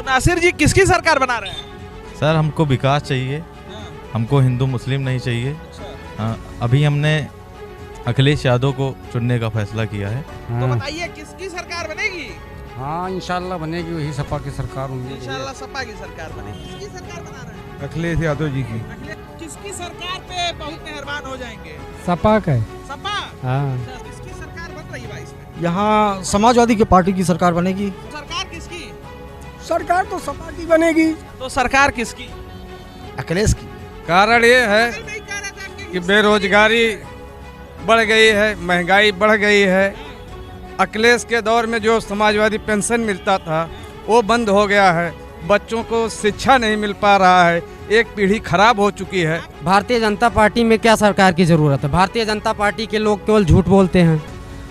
नासिर जी किसकी सरकार बना रहे हैं? सर हमको विकास चाहिए, हमको हिंदू मुस्लिम नहीं चाहिए। अभी हमने अखिलेश यादव को चुनने का फैसला किया है। तो बताइए किसकी सरकार बनेगी? हाँ इंशाल्लाह बनेगी, वही सपा की सरकार होगी। इंशाल्लाह सपा की सरकार बनेगी। किसकी सरकार बना रहे हैं? अखिलेश यादव जी की। किसकी सरकार पे बहुत मेहरबान हो जाएंगे? सपा का सपा। हाँ। किसकी सरकार बन रही है भाई इसमें? यहाँ समाजवादी की पार्टी की सरकार बनेगी। सरकार किसकी? सरकार तो सपा की बनेगी। तो सरकार किसकी? अखिलेश की। कारण ये है कि बेरोजगारी बढ़ गई है, महंगाई बढ़ गई है। अखिलेश के दौर में जो समाजवादी पेंशन मिलता था वो बंद हो गया है, बच्चों को शिक्षा नहीं मिल पा रहा है, एक पीढ़ी खराब हो चुकी है। भारतीय जनता पार्टी में क्या सरकार की जरूरत है? भारतीय जनता पार्टी के लोग केवल झूठ बोलते हैं,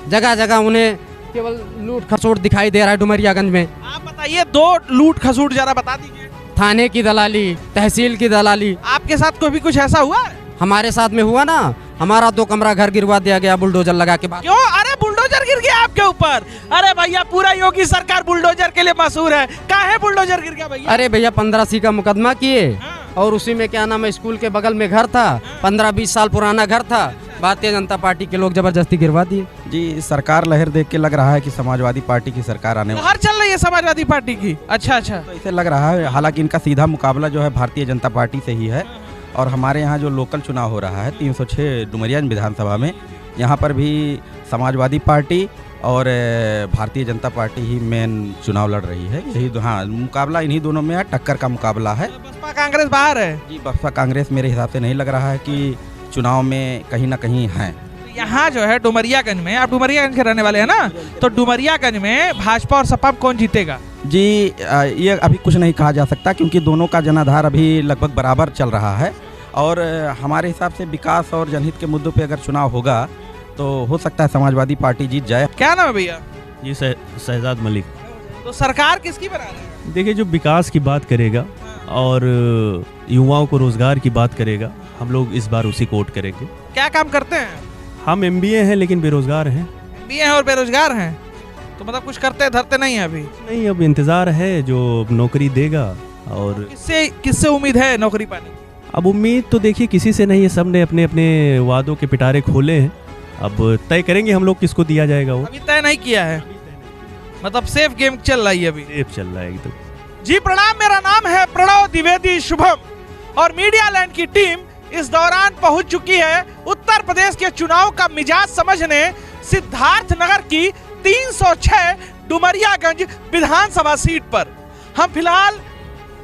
जगह जगह उन्हें केवल लूट खसोट दिखाई दे रहा है। डुमरियागंज में आप बताइए, दो लूट खसूट जरा बता दीजिए। थाने की दलाली, तहसील की दलाली। आपके साथ कोई भी कुछ ऐसा हुआ है? हमारे साथ में हुआ ना, हमारा 2 कमरा घर गिरवा दिया गया बुलडोजर लगा के। क्यों? अरे बुलडोजर गिर गया आपके ऊपर? अरे भैया पूरा योगी सरकार बुलडोजर के लिए मशहूर है, काहे बुलडोजर गिर गया भैया? अरे भैया 15C का मुकदमा किए और उसी में क्या नाम है, स्कूल के बगल में घर था, 15-20 साल पुराना घर था, भारतीय जनता पार्टी के लोग जबरदस्ती गिरवा दिए। जी सरकार लहर देख के लग रहा है कि समाजवादी पार्टी की सरकार आने वाली लहर चल रही है समाजवादी पार्टी की। अच्छा। तो ऐसे लग रहा है, हालांकि इनका सीधा मुकाबला जो है भारतीय जनता पार्टी से ही है। और हमारे यहाँ जो लोकल चुनाव हो रहा है 306 डुमरिया विधानसभा में, यहाँ पर भी समाजवादी पार्टी और भारतीय जनता पार्टी ही मेन चुनाव लड़ रही है। यही हाँ, मुकाबला इन्हीं दोनों में है, टक्कर का मुकाबला है। बसपा कांग्रेस बाहर है? जी बसपा कांग्रेस मेरे हिसाब से नहीं लग रहा है कि चुनाव में कहीं ना कहीं है। यहाँ जो है डुमरियागंज में, आप डुमरियागंज के रहने वाले हैं ना, तो डुमरियागंज में भाजपा और सपा कौन जीतेगा? जी ये अभी कुछ नहीं कहा जा सकता, क्योंकि दोनों का जनाधार अभी लगभग बराबर चल रहा है। और हमारे हिसाब से विकास और जनहित के मुद्दों पे अगर चुनाव होगा तो हो सकता है समाजवादी पार्टी जीत जाए। क्या नाम है भैया? जी शहजाद मलिक। तो सरकार किसकी बना रहे हैं? देखिए, जो विकास की बात करेगा और युवाओं को रोजगार की बात करेगा, हम लोग इस बार उसी को वोट करेंगे। क्या काम करते हैं? हम MBA हैं लेकिन बेरोजगार हैं। MBA हैं और बेरोजगार हैं, तो मतलब कुछ करते धरते नहीं है अभी? नहीं, अब इंतजार है जो नौकरी देगा। और किससे उम्मीद है नौकरी पाने की? अब उम्मीद तो देखिए किसी से नहीं है, सब ने अपने अपने वादों के पिटारे खोले हैं। अब तय करेंगे हम लोग किसको दिया जाएगा। वो अभी तय नहीं किया है, मतलब सेफ गेम चल रही है अभी। सेफ चल रहा है एकदम। जी प्रणाम, मेरा नाम है प्रणव द्विवेदी शुभम और मीडिया लैंड की टीम इस दौरान पहुंच चुकी है उत्तर प्रदेश के चुनाव का मिजाज समझने सिद्धार्थनगर की 306 डुमरियागंज विधानसभा सीट पर। हम फिलहाल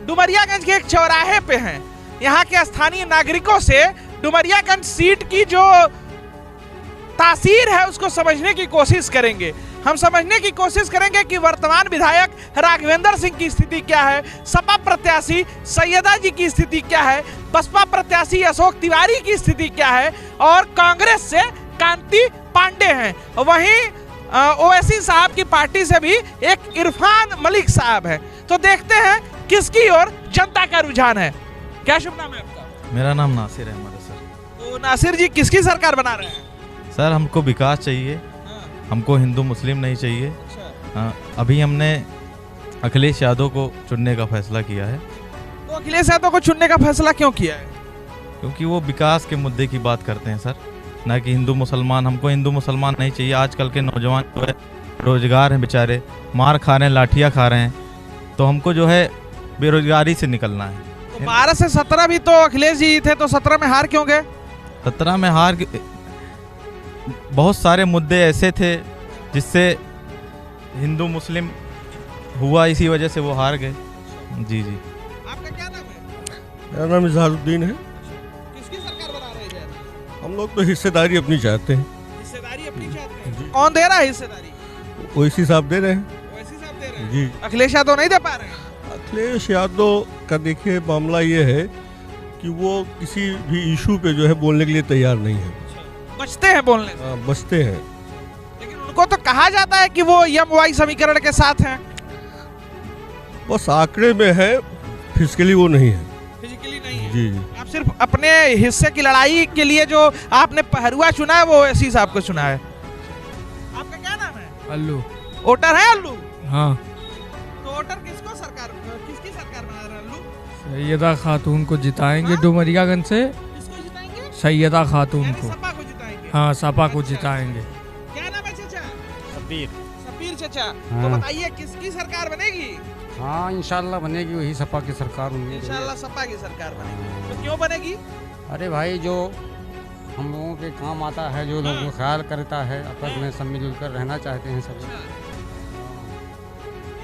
डुमरियागंज के एक चौराहे पे हैं। यहाँ के स्थानीय नागरिकों से डुमरियागंज सीट की जो तासीर है उसको समझने की कोशिश करेंगे। हम समझने की कोशिश करेंगे कि वर्तमान विधायक राघवेंद्र सिंह की स्थिति क्या है, सपा प्रत्याशी सैयदा जी की स्थिति क्या है, बसपा प्रत्याशी अशोक तिवारी की स्थिति क्या है, और कांग्रेस से कांति पांडे हैं। वहीं ओवैसी साहब की पार्टी से भी एक इरफान मलिक साहब है। तो देखते हैं किसकी ओर जनता का रुझान है। क्या शुभ नाम है आपका? मेरा नाम नासिर अहमद है सर। तो नासिर जी किसकी सरकार बना रहे हैं? सर हमको विकास चाहिए, हमको हिंदू मुस्लिम नहीं चाहिए। अभी हमने अखिलेश यादव को चुनने का फैसला किया है। तो अखिलेश यादव को चुनने का फैसला क्यों किया है? क्योंकि वो विकास के मुद्दे की बात करते हैं सर, ना कि हिंदू मुसलमान। हमको हिंदू मुसलमान नहीं चाहिए। आजकल के नौजवान जो है रोजगार हैं, बेचारे मार खा रहे हैं, लाठियाँ खा रहे हैं, तो हमको जो है बेरोजगारी से निकलना है। तो 12 से 17 भी तो अखिलेश जी थे, तो 17 में हार क्यों गए? 17 में हार, बहुत सारे मुद्दे ऐसे थे जिससे हिंदू मुस्लिम हुआ, इसी वजह से वो हार गए। जी जी। आपका क्या नाम है? मेरा नाम इजहारुद्दीन है। किसकी सरकार बना रही है? हम लोग तो हिस्सेदारी अपनी चाहते हैं। हिस्सेदारी अपनी चाहते हैं? कौन दे रहा है हिस्सेदारी? ओवैसी साहब दे रहे हैं। ओवैसी साहब दे रहे हैं जी। अखिलेश यादव नहीं दे पा रहे हैं? अखिलेश यादव का देखिए मामला ये है कि वो किसी भी इशू पे जो है बोलने के लिए तैयार नहीं है। बचते हैं बोलने से? बचते हैं। लेकिन उनको तो कहा जाता है कि वो MY समीकरण के साथ हैं। बस आंकड़े में है, फिजिकली वो नहीं है। फिजिकली नहीं है? जी जी। आप सिर्फ अपने हिस्से की लड़ाई के लिए जो आपने पहरुआ चुना है वो ओवैसी साहब को चुना है। आपका क्या नाम है? अल्लू। वोटर है अल्लू? हाँ। तो वोटर किसको सरकार सरकार बना रहे हैं अल्लू? सैयदा खातून को जिताएंगे डुमरियागंज से। किसको जिताएंगे? सैयदा खातून यानी को। सपा को जिताएंगे। हाँ, सपा को अच्छा, जिताएंगे। क्या नाम है चाचा? शब्बीर। शब्बीर चाचा। तो हाँ। बताइए किसकी सरकार बनेगी? हाँ इंशाल्लाह बनेगी वही सपा की सरकार होगी। इंशाल्लाह सपा की सरकार बनेगी। तो क्यों बनेगी? अरे भाई जो हम लोगों के काम आता है, जो लोगों को ख्याल करता है, आपस में सब मिलजुल कर रहना चाहते हैं सब।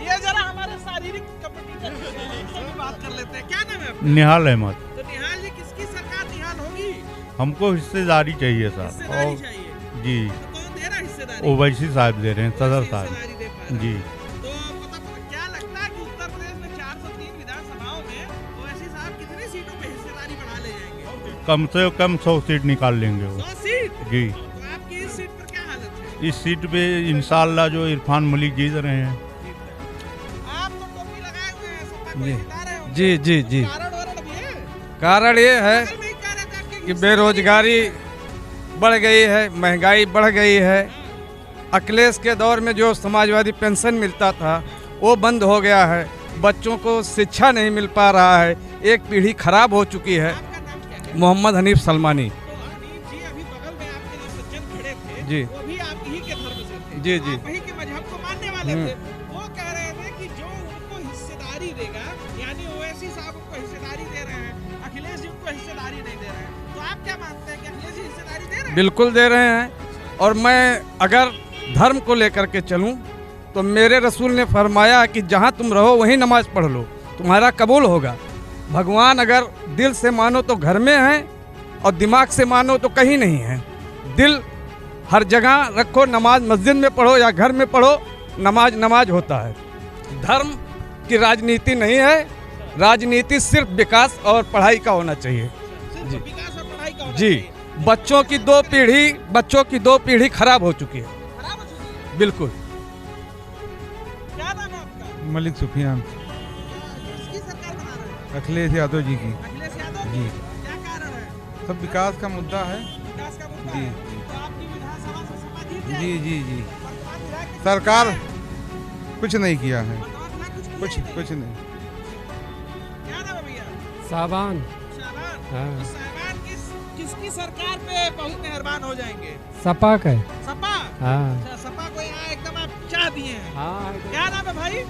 ये जरा हमारे शारीरिक कंपटीटर से भी बात कर लेते हैं। क्या नाम है आपका? निहाल अहमद। तो निहाल जी, किसकी सरकार निहाल होगी? हमको हिस्सेदारी चाहिए सर। हिस्सेदारी चाहिए। जी, तो कौन दे रहा है हिस्सेदारी? ओवैसी साहब दे रहे हैं, सदर हिस्सेदारी साहब। दे पा रहे जी, हैं। तो क्या लगता है कि उत्तर प्रदेश में 403 विधानसभाओं में ओवैसी साहब कितनी सीटों पे हिस्सेदारी बढ़ा ले जाएंगे? कम से कम 100 सीट निकाल लेंगे वो। 100 सीट? जी, तो आपकी इस सीट पर क्या हालत है? इस सीट पे इंशाल्लाह जो इरफान मलिक जीत रहे हैं। आप तो टोपी लगाए हुए हैं, सपा को जी। जिता रहे होंगे। जी जी जी। कारण वारण भी है? कारण ये है कल में ही कह रहे थे आपके कि बेरोजगारी बढ़ गई है, महंगाई बढ़ गई है। अखिलेश के दौर में जो समाजवादी पेंशन मिलता था वो बंद हो गया है। बच्चों को शिक्षा नहीं मिल पा रहा है। एक पीढ़ी खराब हो चुकी है। आपका नाम क्या है? मोहम्मद हनीफ सलमानी। तो हनीफ जी अभी बगल में आपके जो सज्जन खड़े थे, जी। वो भी आप ही के धर्म से थे। जी, जी। आप वही के मजहब को मानने वाले थे। वो कह रहे थे कि जो उनको हिस्सेदारी देगा, यानी ओवैसी साहब उनको हिस्सेदारी दे रहे हैं, अखिलेश जी उनको हिस्सेदारी नहीं दे रहे हैं। तो आप क्या मानते हैं कि अखिलेश जी हिस्सेदारी दे रहे हैं? बिल्कुल दे रहे हैं। और मैं अगर धर्म को लेकर के चलूं तो मेरे रसूल ने फरमाया कि जहां तुम रहो वहीं नमाज पढ़ लो, तुम्हारा कबूल होगा। भगवान अगर दिल से मानो तो घर में है और दिमाग से मानो तो कहीं नहीं है। दिल हर जगह रखो, नमाज मस्जिद में पढ़ो या घर में पढ़ो, नमाज नमाज होता है। धर्म की राजनीति नहीं है। राजनीति सिर्फ विकास और पढ़ाई का होना चाहिए। सिर्फ विकास और पढ़ाई का होना जी, चाहिए। बच्चों की दो पीढ़ी खराब हो चुकी है। खराब हो चुकी है। बिल्कुल। क्या नाम है आपका? मलिक सुफियान। किसकी सरकार बना रहे हैं? अखिलेश यादव जी की। अखिलेश यादव जी। क्या कारण है? सब विकास का मुद्दा है। विकास का मुद्दा जी, है। जी। तो आपकी विधानसभा से सपा जीत जाएगी? जी जी जी। वर्तमान विधायक किसकी सरकार है? कुछ नहीं किया है। वर्तमान विधायक कुछ किया ही नहीं। कुछ नहीं। क्या नाम है भैया? साबान। शाबान। हाँ। तो साहबान किसकी सरकार पे बहुत मेहरबान हो जाएंगे? सपा का। सपा? हाँ। अच्छा, सपा को यहाँ एकदम आप चाह दिए हैं। हाँ। क्या नाम है भाई?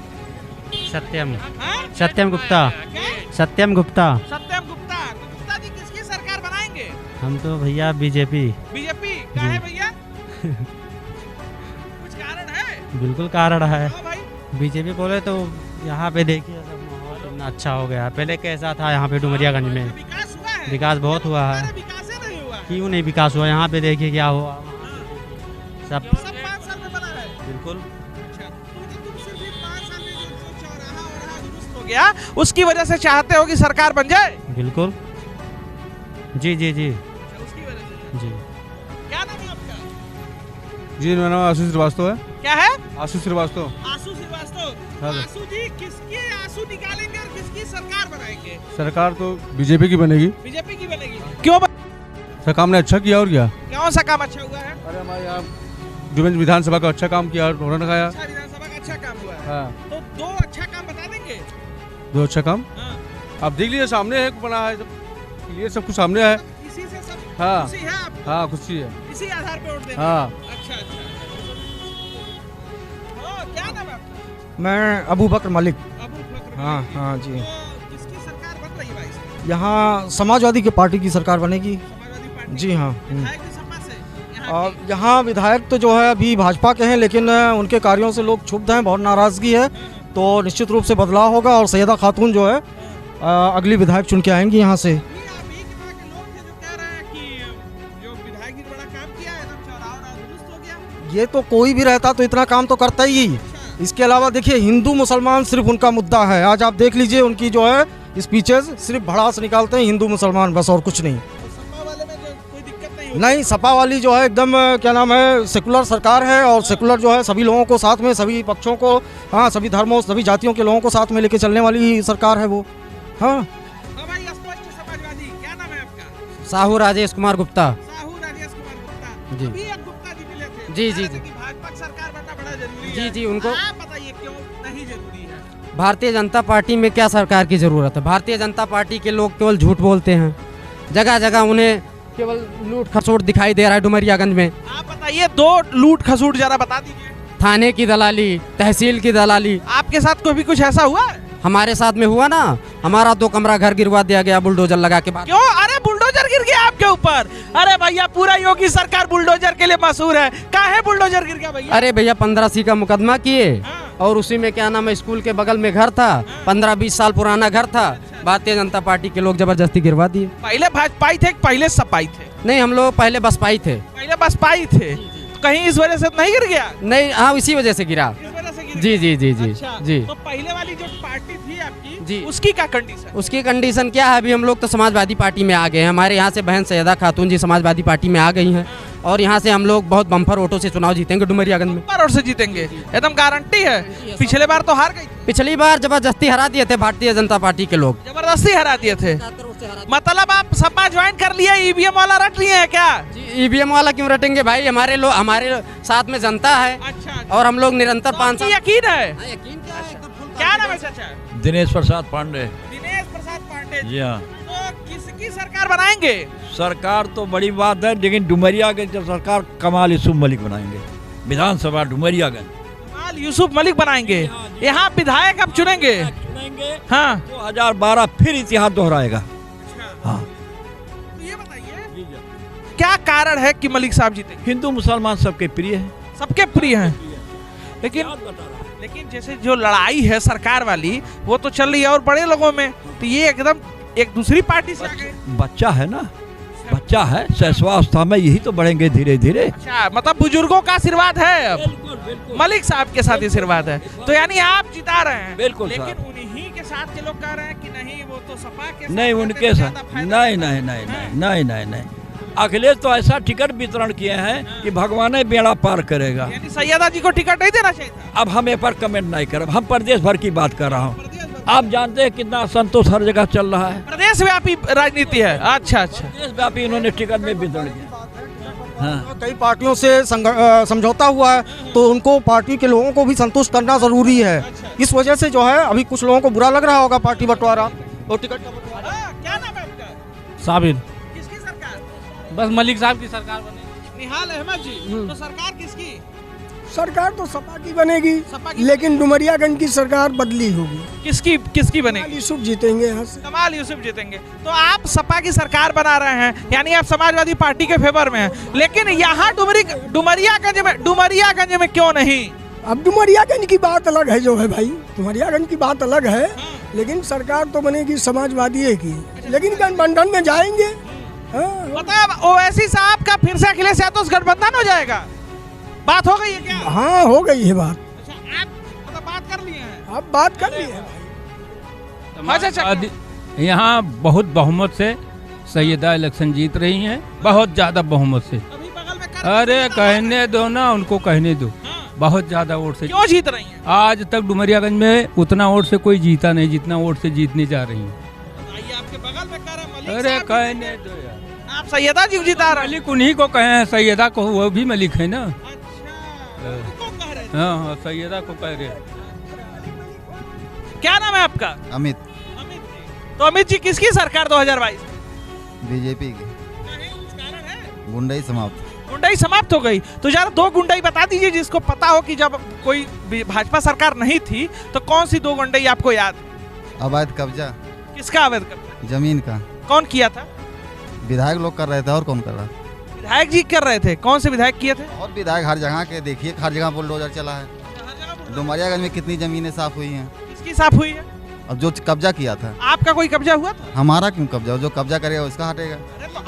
सत्यम। हाँ? सत्यम गुप्ता। क्या? सत्यम गुप्ता। सत्यम गुप्ता। तो गुप्ता जी किसकी सरकार बनाएंगे? हम तो भैया बीजेपी। बीजेपी? क्या है भैया? कुछ कारण है? बिल्कुल कारण है। हाँ भाई। बीजेपी बोले तो यहाँ पे देखिए सब माहौल इतना अच्छा हो गया। पहले कैसा था यहाँ पे डुमरियागंज में? विकास हुआ है? विकास बहुत हुआ है। अरे विकास ही नहीं हुआ है। क्यों नहीं विकास हुआ? यहाँ पे देखिए क्या हुआ। सब सब 5 साल में बना है। बिल्कुल। अच्छा, तो मतलब तुम सिर्फ ये 5 साल में जो चौराहा और दुरुस्त हो गया, उसकी वजह से चाहते हो कि सरकार बन जाए? बिल्कुल। जी जी जी अच्छा, उसकी वजह से। जी। क्या नाम है आपका? जी, मेरा नाम आशु श्रीवास्तव है। क्या है? आशु श्रीवास्तव। आशु श्रीवास्तव। हाँ। आशु जी किसके आंसू निकालेंगे और किसकी सरकार बनाएंगे? सरकार तो बीजेपी की बनेगी। बीजेपी की बनेगी। क्यों? सर काम ने अच्छा किया और क्या। कौन सा काम अच्छा हुआ है? अरे हमारे यहाँ जुमेंस विधानसभा का अच्छा काम किया और रोना खाया। अच्छा, विधानसभा का अच्छा काम हुआ है। हाँ, तो 2 अच्छा काम बता देंगे? दो अच्छा काम हाँ। आप देख लीजिए, सामने है बना है, ये सब कुछ सामने है। इसी से सब हाँ। खुशी है आपको? हाँ, खुशी है। इसी आधार पे वोट देना? हाँ। अच्छा अच्छा। क्या नाम है आपका? मैं अबू बकर मलिक। अबू बकर हाँ मलिक। हाँ जी। तो किसकी सरकार बन रही है भाई साहब? यहाँ समाजवादी की पार्टी की सरकार बनेगी। समाजवादी पार्टी? जी हाँ। विधायक भी सपा से? यहाँ और यहाँ विधायक तो जो है अभी भाजपा के हैं, लेकिन उनके कार्यों से लोग क्षुब्ध हैं, बहुत नाराज़गी है। तो निश्चित रूप से बदलाव होगा और सैयदा खातून जो है अगली विधायक चुन के आएंगी यहाँ से। आप ही के वहाँ के लोग थे जो कह रहे हैं कि जो विधायक जी ने बड़ा काम किया है, एकदम चौराहा दुरुस्त हो गया। ये तो कोई भी रहता तो इतना काम तो करता ही। इसके अलावा देखिए, हिंदू मुसलमान सिर्फ उनका मुद्दा है। आज आप देख लीजिए उनकी जो है स्पीचेस सिर्फ भड़ास निकालते हैं, हिंदू मुसलमान बस, और कुछ नहीं। और सपा वाले में जो कोई दिक्कत नहीं होगी? नहीं, सपा वाली जो है एकदम क्या नाम है, सेकुलर सरकार है। और सेकुलर जो है सभी लोगों को साथ में, सभी पक्षों को, हाँ, सभी धर्मों सभी जातियों के लोगों को साथ में लेके चलने वाली सरकार है वो। हाँ। हाँ भाई, स्पष्ट समाजवादी। क्या नाम है आपका? साहू राजेश कुमार गुप्ता। साहू राजेश कुमार गुप्ता। जी। अभी एक गुप्ता जी मिले थे। जी, कह जी, रहे थे जी। कि भाजपा की सरकार बनना बड़ा जरूरी है। जी, जी, उनको- आप बताइए क्यों नहीं जरूरी है? भारतीय जनता पार्टी में क्या सरकार की ज़रूरत है? भारतीय जनता पार्टी के लोग केवल झूठ बोलते हैं, जगह जगह उन्हें केवल लूट खसोट दिखाई दे रहा है। डुमरियागंज में आप बताइए, दो लूट खसूट जरा बता दीजिए। थाने की दलाली, तहसील की दलाली। आपके साथ कोई भी कुछ ऐसा हुआ है? हमारे साथ में हुआ ना, हमारा 2 कमरा घर गिरवा दिया गया बुलडोजर लगा के। क्यों? अरे बुलडोजर गिर गया आपके ऊपर? अरे भैया, पूरा योगी सरकार बुलडोजर के लिए मशहूर है, काहे बुलडोजर गिर गया भैया? अरे भैया 15C का मुकदमा किए हाँ। और उसी में क्या नाम है, स्कूल के बगल में घर था, 15-20 साल पुराना घर था, भारतीय जनता पार्टी के लोग जबरदस्ती गिरवा दिए। पहले भाजपाई थे, पहले सपाई थे? नहीं, हम लोग पहले बसपाई थे। पहले बसपाई थे, तो कहीं इस वजह से नहीं गिर गया? नहीं, हाँ, इसी वजह से गिरा। इस वजह से गिर जी गया? जी जी जी अच्छा, जी। तो पहले वाली जो पार्टी थी आपकी, जी। उसकी क्या कंडीशन? उसकी कंडीशन क्या है? अभी हम लोग तो समाजवादी पार्टी में आ गए हैं। हमारे यहाँ से बहन सैयदा खातून जी समाजवादी पार्टी में आ गई हैं और यहाँ से हम लोग बहुत बम्पर वोटों से चुनाव जीतेंगे डुमरियागंज में। और से जीतेंगे, एकदम गारंटी है। पिछले बार तो हार गई थी। पिछली बार जबरदस्ती हरा दिए थे भारतीय जनता पार्टी के लोग। जबरदस्ती हरा दिए थे? मतलब आप सपा ज्वाइन कर लिए, ईवीएम वाला रट लिए हैं क्या? ईवीएम वाला क्यों रटेंगे भाई? हमारे लोग, हमारे साथ में जनता है। अच्छा, और हम लोग निरंतर 5 साल। यकीन है? यकीन क्या नाम है चाचा? दिनेश प्रसाद पांडे। दिनेश प्रसाद पांडे जी हाँ। तो किसकी सरकार बनाएंगे? सरकार तो बड़ी बात है, लेकिन डुमरियागंज की सरकार कमाल यूसुफ मलिक बनाएंगे। विधानसभा डुमरियागंज कमाल यूसुफ मलिक बनाएंगे। यहाँ विधायक अब चुनेंगे? हाँ। 2012 फिर इतिहास दोहराएगा। हाँ। तो ये बताइए, क्या कारण है कि मलिक साहब जीतेंगे? हिंदू मुसलमान सबके प्रिय है। सबके प्रिय हैं, लेकिन जैसे जो लड़ाई है सरकार वाली, वो तो चल रही है और बड़े लोगों में, तो ये एकदम एक दूसरी पार्टी से आ गए। बच्चा है ना, बच्चा है, शैशवावस्था में, यही तो बढ़ेंगे धीरे धीरे। अच्छा, मतलब बुजुर्गों का आशीर्वाद है अब। मलिक साहब के साथ आशीर्वाद है, तो यानी आप जिता रहे हैं। बिल्कुल। लेकिन उन्हीं के साथ के लोग कह रहे हैं कि नहीं, वो तो सपा के साथ नहीं, उनके साथ नहीं। अखिलेश तो ऐसा टिकट वितरण किए हैं कि भगवान ही बेड़ा पार करेगा। यानी सैयदा जी को टिकट नहीं देना चाहिए था? अब हम ये पर कमेंट नहीं करब, हम प्रदेश भर की बात कर रहा हूँ। आप जानते हैं कितना असंतोष हर जगह चल रहा है। प्रदेश व्यापी राजनीति है। अच्छा, प्रदेश व्यापी इन्होंने टिकट में वितरण किया। हाँ। कई पार्टियों से समझौता हुआ है, तो उनको पार्टी के लोगों को भी संतुष्ट करना जरूरी है। इस वजह से जो है अभी कुछ लोगों को बुरा लग रहा होगा पार्टी बंटवारा और टिकट का बंटवारा। क्या नाम है आपका? साबिर। किसकी सरकार? बस मलिक साहब की सरकार बने। निहाल अहमद जी, तो सरकार किसकी? सरकार तो सपा की बनेगी, सपा की। लेकिन डुमरियागंज की सरकार बदली होगी। किसकी बनेगी? यूसुफ जीतेंगे यहाँ से। कमाल यूसुफ जीतेंगे। तो आप सपा की सरकार बना रहे हैं, यानी आप समाजवादी पार्टी के फेवर में हैं, लेकिन यहाँ डुमरियागंज में क्यों नहीं? अब डुमरियागंज की बात अलग है, जो है भाई, डुमरियागंज की बात अलग है, लेकिन सरकार तो बनेगी समाजवादी की, लेकिन गठबंधन में जाएंगे। मतलब ओवैसी साहब का फिर से अखिलेश यादव गठबंधन हो जाएगा? बात हो गई है क्या? हाँ, हो गई है बात। अच्छा, आप मतलब बात कर लिए हैं? आप बात कर लिए हैं। अच्छा, यहाँ बहुत बहुमत से सैयदा इलेक्शन जीत रही हैं, बहुत ज्यादा बहुमत से। अभी बगल में अरे कहने दो ना, उनको कहने दो। बहुत ज्यादा वोट से। क्यों जीत रही हैं? आज तक डुमरियागंज में उतना वोट से कोई जीता नहीं जितना वोट से जीतने जा रही हैं। आपके बगल में कर मलिक। अरे कहने दो यार, आप सैयदा जी जिता रहे हैं। मलिक उन्हीं को कहे हैं, सैयदा को वो भी मलिक है ना। अच्छा, हाँ, सैयदा को कह रहे। क्या नाम है आपका? अमित। अमित जी, तो अमित जी किसकी सरकार 2022? बीजेपी की। गुंडाई समाप्त। गुंडाई समाप्त हो गई। तो जरा 2 गुंडाई बता दीजिए जिसको पता हो कि जब कोई भाजपा सरकार नहीं थी तो कौन सी 2 गुंडाई आपको याद? अवैध कब्जा। किसका अवैध कब्जा? जमीन का। कौन किया था? विधायक लोग कर रहे थे, और कौन कर रहा? विधायक जी कर रहे थे। कौन से विधायक किए थे? और विधायक हर जगह के देखिए, हर जगह बुलडोजर चला है। डुमरियागंज में कितनी जमीनें साफ हुई हैं? किसकी साफ हुई है? अब जो कब्जा किया था। आपका कोई कब्जा हुआ था? हमारा क्यों कब्जा? जो कब्जा करेगा उसका हटेगा। अरे तो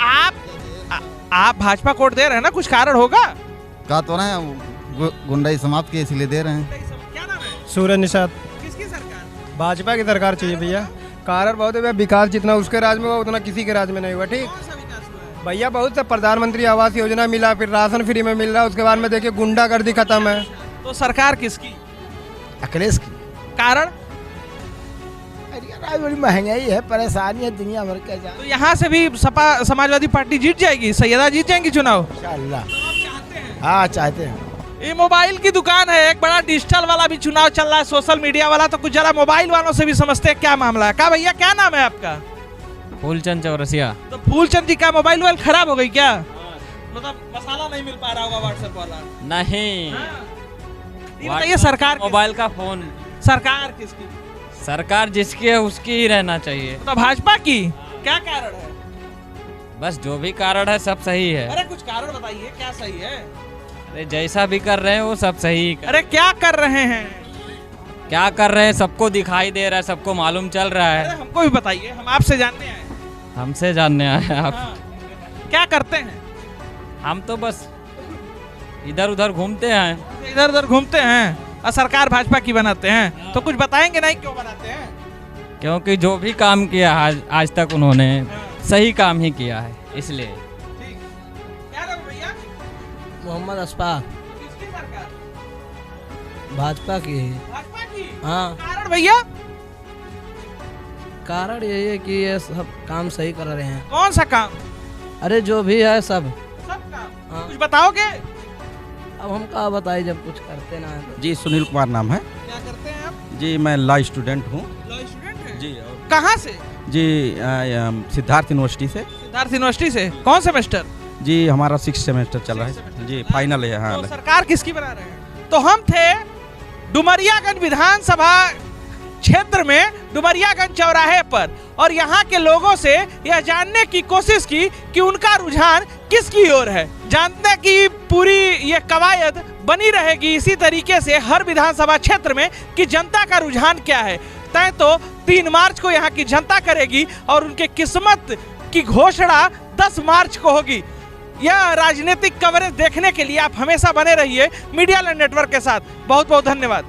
आप भाजपा कोड दे रहे हैं ना, कुछ कारण होगा? कहा तो ना गुंडाई समाप्त की, इसलिए दे रहे हैं। क्या नाम है? सूरज निषाद। किसकी सरकार? भाजपा की सरकार चाहिए भैया। कारण बहुत है, विकास जितना उसके राज में हुआ उतना किसी के राज में नहीं हुआ। ठीक भैया, बहुत से प्रधानमंत्री आवास योजना मिला, फिर राशन फ्री में मिल रहा, उसके बाद में देखिए गुंडागर्दी खत्म है। तो सरकार किसकी? अखिलेश की। कारण? बड़ी महंगाई है, परेशानी है दुनिया भर के। तो यहाँ से भी सपा समाजवादी पार्टी जीत जाएगी, सैयदा जीत जाएंगी चुनाव? इंशाअल्लाह। हाँ, चाहते हैं। ये मोबाइल की दुकान है, एक बड़ा डिजिटल वाला भी चुनाव चल रहा है, सोशल मीडिया वाला, तो कुछ जरा मोबाइल वालों से भी समझते हैं क्या मामला है। क्या भैया क्या नाम है आपका? फूलचंद चौरसिया। तो फूलचंद जी का मोबाइल खराब हो गई क्या? मतलब मसाला नहीं मिल पा रहा होगा व्हाट्सएप वाला? नहीं, बताइए सरकार मोबाइल का फोन सरकार किसकी? सरकार जिसकी है उसकी ही रहना चाहिए। तो भाजपा की क्या कारण है? बस जो भी कारण है सब सही है। अरे कुछ कारण बताइए क्या सही है? अरे जैसा भी कर रहे हैं वो सब सही कर। अरे क्या कर रहे हैं? क्या कर रहे हैं सबको दिखाई दे रहा है, सबको मालूम चल रहा है। अरे हमको भी बताइए, हम आपसे जानने आए। हमसे जानने आए हैं आप? क्या करते हैं? हम तो बस इधर उधर घूमते हैं। इधर उधर घूमते हैं और सरकार भाजपा की बनाते हैं, तो कुछ बताएंगे नहीं क्यों बनाते हैं? क्योंकि जो भी काम किया आज तक उन्होंने सही काम ही किया है, इसलिए। क्या नाम भैया? मोहम्मद अशफाक। किसकी सरकार? भाजपा की है। भाजपा की? हाँ। कारण भैया? कारण यही है कि ये सब काम सही कर रहे हैं। कौन सा काम? अरे जो भी है सब काम। हाँ। कुछ बताओगे? अब हम क्या बताएं जब कुछ करते ना है तो। जी सुनील कुमार नाम है। क्या करते हैं आप? जी मैं लॉ स्टूडेंट हूँ। लॉ स्टूडेंट हैं? जी। कहाँ से? जी सिद्धार्थ यूनिवर्सिटी से। सिद्धार्थ यूनिवर्सिटी से। कौन सेमेस्टर? जी हमारा 6 सेमेस्टर चल रहा है जी, फाइनल है। हाँ। तो सरकार किसकी बना रहे हैं? तो हम थे डुमरियागंज विधानसभा क्षेत्र में डुमरियागंज चौराहे पर, और यहाँ के लोगों से यह जानने की कोशिश की कि उनका रुझान किसकी ओर है। जानते कि पूरी ये कवायद बनी रहेगी इसी तरीके से हर विधानसभा क्षेत्र में कि जनता का रुझान क्या है। तय तो 3 मार्च को यहाँ की जनता करेगी और उनके किस्मत की घोषणा 10 मार्च को होगी। यह राजनीतिक कवरेज देखने के लिए आप हमेशा बने रहिए मीडिया लैंड नेटवर्क के साथ। बहुत बहुत धन्यवाद।